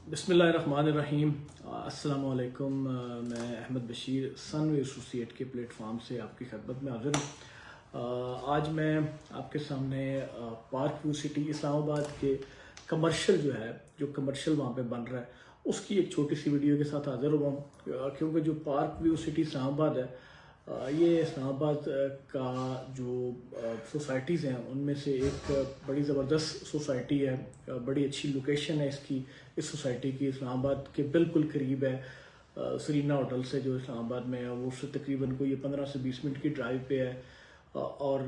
बिस्मिल्लाहिर्रहमानिर्रहीम। अस्सलाम वालेकुम। मैं अहमद बशीर सनवे एसोसिएट के प्लेटफॉर्म से आपकी खिदमत में हाजिर हूँ। आज मैं आपके सामने पार्क व्यू सिटी इस्लामाबाद के कमर्शियल जो कमर्शियल वहाँ पे बन रहा है उसकी एक छोटी सी वीडियो के साथ हाजिर हुआ हूँ। क्योंकि जो पार्क व्यू सिटी इस्लामाबाद है ये इस्लामाबाद का जो सोसाइटीज़ हैं उनमें से एक बड़ी ज़बरदस्त सोसाइटी है। बड़ी अच्छी लोकेशन है इसकी, इस सोसाइटी की इस्लामाबाद के बिल्कुल करीब है। सरीना होटल से जो इस्लामाबाद में है वो उससे तकरीबन कोई 15 से 20 मिनट की ड्राइव पे है। और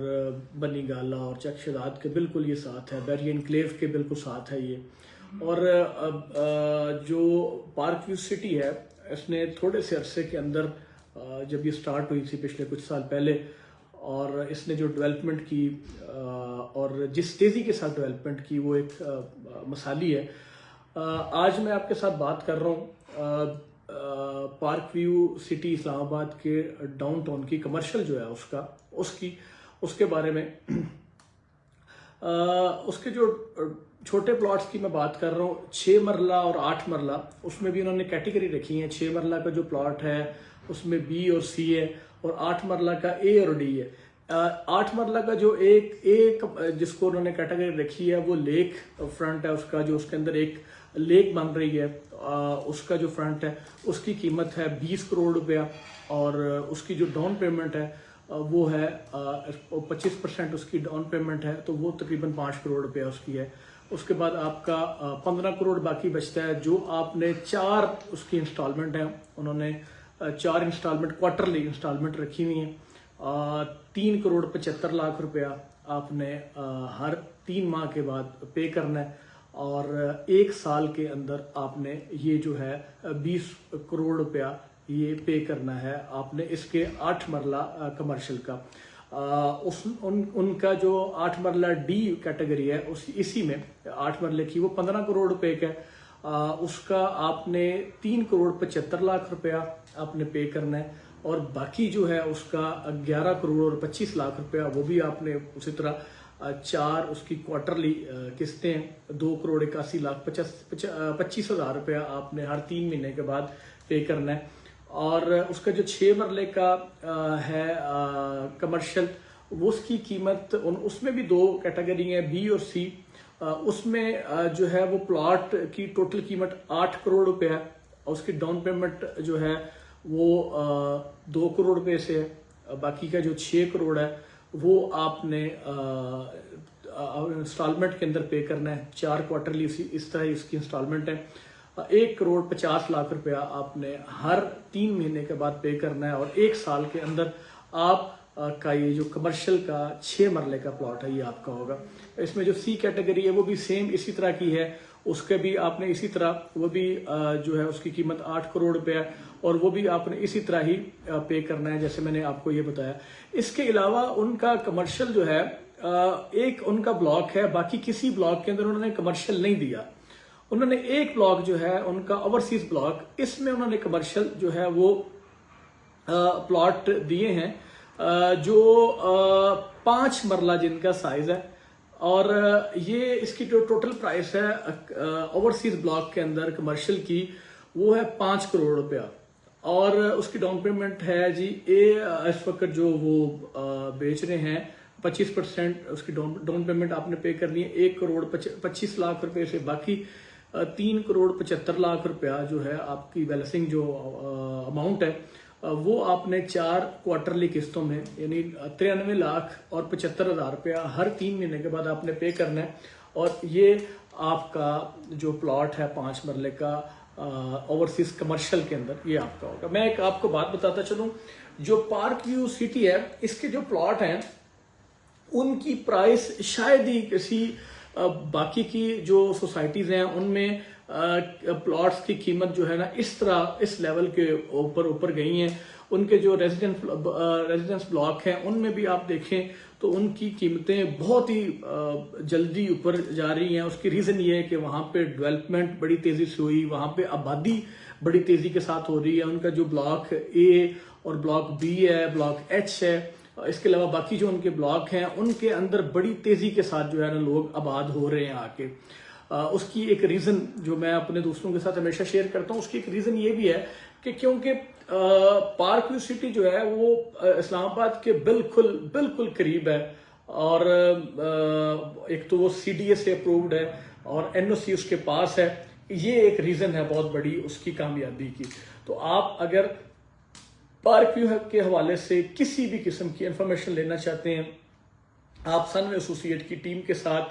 बनी गाला और चक शदाद के बिल्कुल ये साथ है, बैरी एनक्लेव के बिल्कुल साथ है ये। और जो पार्क व्यू सिटी है इसने थोड़े से अरसे के अंदर जब ये स्टार्ट हुई थी पिछले कुछ साल पहले, और इसने जो डेवलपमेंट की और जिस तेज़ी के साथ डेवलपमेंट की वो एक मिसाली है। आज मैं आपके साथ बात कर रहा हूँ पार्क व्यू सिटी इस्लामाबाद के डाउनटाउन की कमर्शियल जो है उसके बारे में। उसके जो छोटे प्लॉट्स की मैं बात कर रहा हूँ, 6 मरला और 8 मरला, उसमें भी उन्होंने कैटेगरी रखी है। 6 मरला का जो प्लॉट है उसमें बी और सी है, और 8 मरला का ए और डी है। 8 मरला का जो एक जिसको उन्होंने कैटेगरी रखी है वो लेक फ्रंट है उसका, जो उसके अंदर एक लेक बन रही है। उसका जो फ्रंट है उसकी कीमत है 20 करोड़ रुपया, और उसकी जो डाउन पेमेंट है वो है 25% उसकी डाउन पेमेंट है, तो वो तकरीबन 5 करोड़ रुपया उसकी है। उसके बाद आपका 15 करोड़ बाकी बचता है, जो आपने 4 उसकी इंस्टॉलमेंट है। उन्होंने 4 इंस्टॉलमेंट क्वार्टरली इंस्टॉलमेंट रखी हुई हैं। 3 करोड़ 75 लाख रुपया आपने हर 3 माह के बाद पे करना है, और 1 साल के अंदर आपने ये जो है 20 करोड़ रुपया ये पे करना है आपने इसके 8 मरला कमर्शियल का। उनका जो 8 मरला डी कैटेगरी है इसी में 8 मरले की वो 15 करोड़ रुपए का है। उसका आपने 3 करोड़ 75 लाख रुपया आपने पे करना है, और बाकी जो है उसका 11 करोड़ और 25 लाख रुपया वो भी आपने उसी तरह 4 उसकी क्वार्टरली किस्तें 2 करोड़ 81 लाख 25 हजार रुपया आपने हर 3 महीने के बाद पे करना है। और उसका जो 6 मरले का है कमर्शियल, वो उसकी कीमत उसमें भी 2 कैटेगरी है, बी और सी। उसमें जो है वो प्लॉट की टोटल कीमत 8 करोड़ रुपया है, और उसकी डाउन पेमेंट जो है वो 2 करोड़ रुपए से है। बाकी का जो 6 करोड़ है वो आपने इंस्टॉलमेंट के अंदर पे करना है। 4 क्वार्टरली इस तरह इसकी इंस्टॉलमेंट है। 1 करोड़ 50 लाख रुपया आपने हर 3 महीने के बाद पे करना है, और 1 साल के अंदर आप का ये जो कमर्शियल का 6 मरले का प्लॉट है ये आपका होगा। इसमें जो सी कैटेगरी है वो भी सेम इसी तरह की है, उसके भी आपने इसी तरह वो भी जो है उसकी कीमत 8 करोड़ रुपया है, और वो भी आपने इसी तरह ही पे करना है जैसे मैंने आपको ये बताया। इसके अलावा उनका कमर्शियल जो है एक उनका ब्लॉक है, बाकी किसी ब्लॉक के अंदर उन्होंने कमर्शियल नहीं दिया। उन्होंने एक ब्लॉक जो है उनका ओवरसीज ब्लॉक, इसमें उन्होंने कमर्शियल जो है वो प्लॉट दिए हैं, जो 5 मरला जिनका साइज है। और ये इसकी जो टोटल प्राइस है ओवरसीज ब्लॉक के अंदर कमर्शियल की वो है 5 करोड़ रुपया, और उसकी डाउन पेमेंट है जी इस वक्त जो वो बेच रहे हैं 25% उसकी डाउन पेमेंट आपने पे करनी है 1 करोड़ 25 लाख रुपए से। बाकी 3 करोड़ 75 लाख रुपया जो है आपकी बैलेंसिंग जो अमाउंट है वो आपने 4 क्वार्टरली किस्तों में यानी 93 लाख और 75 हजार रुपया हर 3 महीने के बाद आपने पे करना है, और ये आपका जो प्लॉट है 5 मरले का ओवरसीज कमर्शियल के अंदर ये आपका होगा। मैं एक आपको बात बताता चलूं, जो पार्क व्यू सिटी है इसके जो प्लॉट हैं उनकी प्राइस शायद ही किसी बाकी की जो सोसाइटीज हैं उनमें प्लॉट्स की कीमत जो है ना इस तरह इस लेवल के ऊपर गई हैं। उनके जो रेजिडेंस ब्लॉक हैं उनमें भी आप देखें तो उनकी कीमतें बहुत ही जल्दी ऊपर जा रही हैं। उसकी रीज़न ये है कि वहाँ पे डेवलपमेंट बड़ी तेज़ी से हुई, वहाँ पे आबादी बड़ी तेज़ी के साथ हो रही है। उनका जो ब्लॉक ए और ब्लॉक बी है, ब्लॉक एच है, इसके अलावा बाकी जो उनके ब्लॉक हैं उनके अंदर बड़ी तेज़ी के साथ जो है ना लोग आबाद हो रहे हैं आके। उसकी एक रीज़न जो मैं अपने दोस्तों के साथ हमेशा शेयर करता हूँ, उसकी एक रीज़न ये भी है कि क्योंकि पार्क व्यू सिटी जो है वो इस्लामाबाद के बिल्कुल बिल्कुल करीब है, और एक तो वो CDA से अप्रूव्ड है और NOC उसके पास है। ये एक रीज़न है बहुत बड़ी उसकी कामयाबी की। तो आप अगर पार्क व्यू के हवाले से किसी भी किस्म की इंफॉर्मेशन लेना चाहते हैं, आप सनवे एसोसिएट की टीम के साथ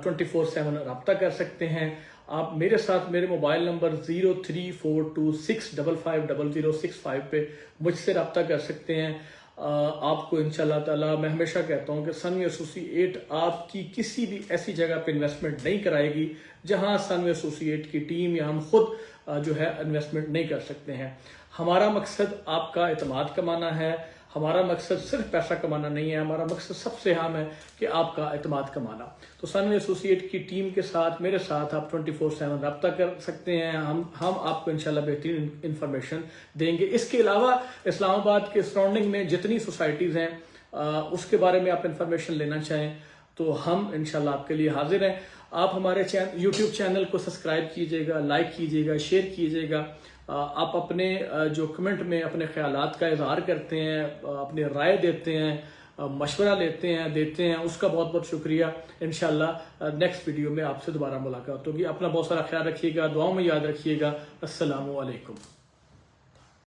24/7 रब्ता कर सकते हैं। आप मेरे साथ मेरे मोबाइल नंबर 0342655065 पे मुझसे रब्ता कर सकते हैं। आपको इंशाल्लाह ताला मैं हमेशा कहता हूं कि सनवे एसोसिएट आपकी किसी भी ऐसी जगह पे इन्वेस्टमेंट नहीं कराएगी जहां सनवे एसोसिएट की टीम या हम खुद जो है इन्वेस्टमेंट नहीं कर सकते हैं। हमारा मकसद आपका एतमाद कमाना है, हमारा मकसद सिर्फ पैसा कमाना नहीं है, हमारा मकसद सबसे अहम है कि आपका एतमाद कमाना। तो सनवे एसोसिएट की टीम के साथ मेरे साथ आप 24/7 रब्ता कर सकते हैं। हम आपको इंशाल्लाह बेहतरीन इंफॉर्मेशन देंगे। इसके अलावा इस्लामाबाद के सराउंडिंग में जितनी सोसाइटीज़ हैं उसके बारे में आप इंफॉर्मेशन लेना चाहें तो हम इंशाल्लाह आपके लिए हाजिर हैं। आप हमारे यूट्यूब चैनल को सब्सक्राइब कीजिएगा, लाइक कीजिएगा, शेयर कीजिएगा। आप अपने जो कमेंट में अपने ख्यालात का इजहार करते हैं, अपनी राय देते हैं, मशवरा देते हैं, उसका बहुत बहुत शुक्रिया। इंशाल्लाह नेक्स्ट वीडियो में आपसे दोबारा मुलाकात होगी। अपना बहुत सारा ख्याल रखिएगा, दुआओं में याद रखिएगा। अस्सलामु अलैकुम।